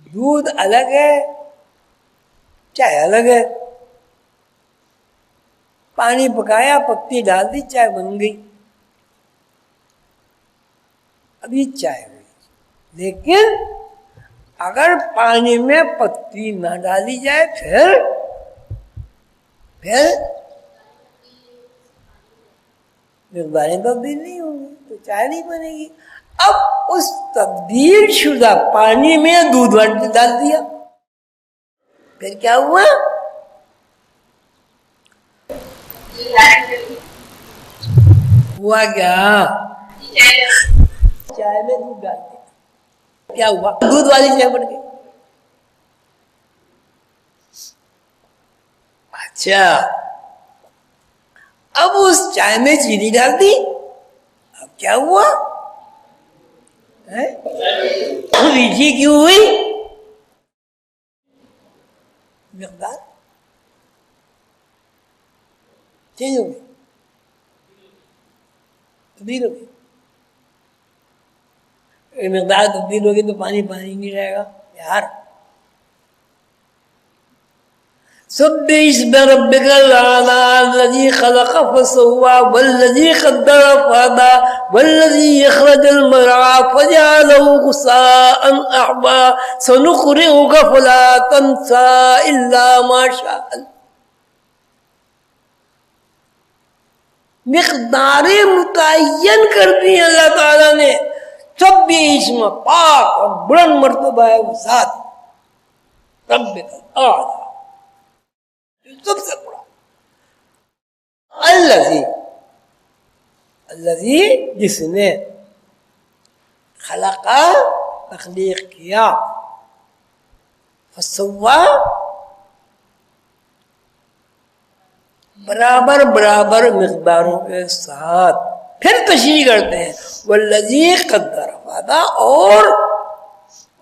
دودھ الگ ہے، چائے الگ ہے. پانی پکایا، پتی ڈال دی، چائے بن گئی. ابھی چائے ہوئی. لیکن اگر پانی میں پتی نہ ڈالی جائے پھر مقداریں تبدیل نہیں ہوں گی تو چائے نہیں بنے گی. اب اس تبدیل شدہ پانی میں دودھ ڈال دیا، پھر کیا ہوا؟ ہوا کیا؟ چائے میں دودھ ڈال دیا، کیا ہوا؟ دودھ والی چائے بن گئی. اچھا، اب اس چائے میں چینی ڈال دی، اب کیا ہوا؟ میٹھی کیوں ہوئی؟ مقدار چینج ہو گئی، تبدیل ہو گئی. مقدار تبدیل ہوگی تو پانی پانی نہیں رہے گا یار. سبح اسم ربک الاعلی الذی خلق فسوی والذی قدر فہدی والذی اخرج المرعی فجعله غثاء احوا سنقرئک فلا تنسى الا ما شاء اللہ. مقداریں متعین کر دی اللہ تعالیٰ نے. سبح اسم پاک اور بلند مرتبہ ہے وہ ذات ربک الاعلی، سب سے بڑا. الذی جس نے خلقا تخلیق کیا، فسوا برابر برابر مقداروں کے ساتھ. پھر تشریح کرتے ہیں والذی قدر فہدی، اور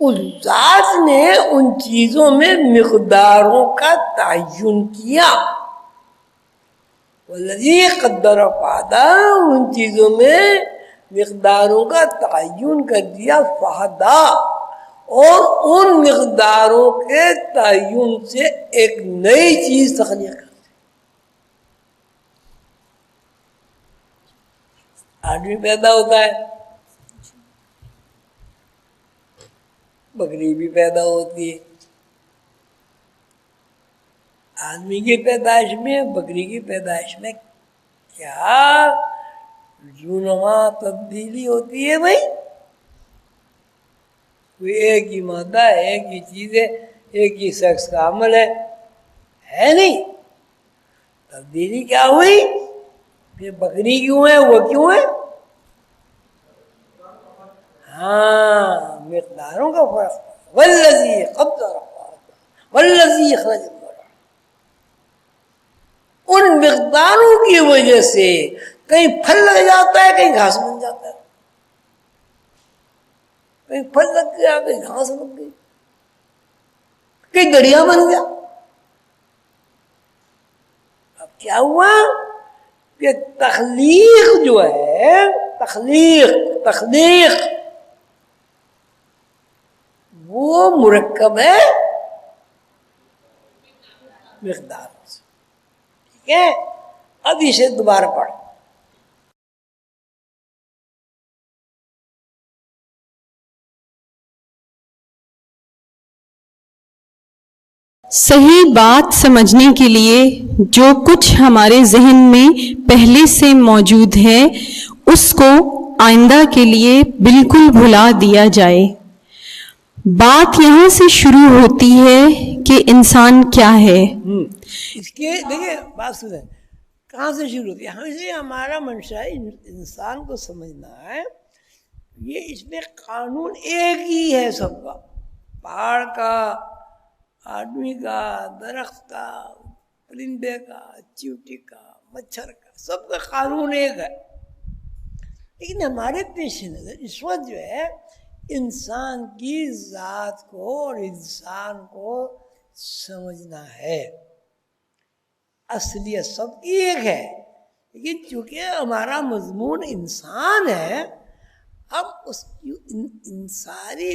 اس ذات نے ان چیزوں میں مقداروں کا تعین کیا. والذی قدر فہدی، ان چیزوں میں مقداروں کا تعین کر دیا. فہدی، اور ان مقداروں کے تعین سے ایک نئی چیز تخلیق کر دی. آدمی پیدا ہوتا ہے، بکری بھی پیدا ہوتی ہے. آدمی کی پیدائش میں بکری کی پیدائش میں کیا رونما تبدیلی ہوتی ہے بھائی؟ کوئی ایک ہی مادہ ہے، ایک ہی چیز ہے، ایک ہی شخص کا عمل ہے نہیں. تبدیلی کیا ہوئی؟ پھر بکری کیوں ہے، وہ کیوں ہے؟ ہاں، مقداروں کا فرق. والذی قدر فہدی والذی اخرج المرعی، ان مقداروں کی وجہ سے کہیں پھل لگ جاتا ہے، کہیں گھاس بن جاتا ہے. کہیں پھل لگ گیا، کہیں گھاس لگ گئی، کہیں دریا بن گیا. اب کیا ہوا کہ تخلیق جو ہے، تخلیق وہ مرکب ہے مقدار سے. ٹھیک ہے، اب اسے دوبارہ پڑھ. صحیح بات سمجھنے کے لیے جو کچھ ہمارے ذہن میں پہلے سے موجود ہے اس کو آئندہ کے لیے بالکل بھلا دیا جائے. بات یہاں سے شروع ہوتی ہے کہ انسان کیا ہے. اس کے دیکھیں بات سنیں، کہاں سے شروع ہوتی ہے؟ ہمیں ہمارا منشا انسان کو سمجھنا ہے. یہ اس میں قانون ایک ہی ہے سب کا، پہاڑ کا، آدمی کا، درخت کا، پرندے کا، چیونٹی کا، مچھر کا، سب کا قانون ایک ہے. لیکن ہمارے پیش نظر اس وقت جو ہے انسان کی ذات کو اور انسان کو سمجھنا ہے. اصلیت سب کی ایک ہے، لیکن چونکہ ہمارا مضمون انسان ہے، ہم اس کی انسانی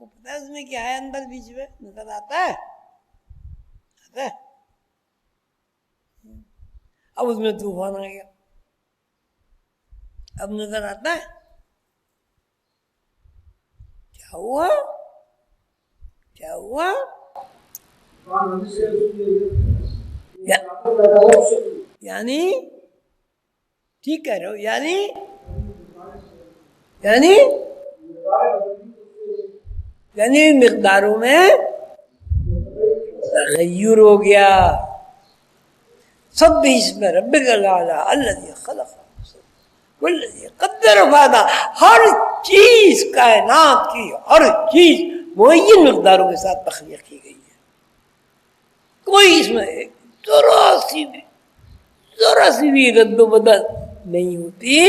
کو پتا ہے اس میں کیا ہے اندر بیچ میں نظر آتا ہے؟ آتا ہے؟ اب اس میں طوفان آ گیا، اب نظر آتا ہے کیا ہوا؟ کیا ہوا؟ یعنی ٹھیک کہہ رہے ہو، یعنی مقداروں میں تغیر ہو گیا. سب اسم ربک الاعلی الذی خلق والذی قدر فہدی، ہر چیز کائنات کی ہر چیز معین مقداروں کے ساتھ تخلیق کی گئی ہے. کوئی اس میں ذرا سی بھی رد و بدل نہیں ہوتی.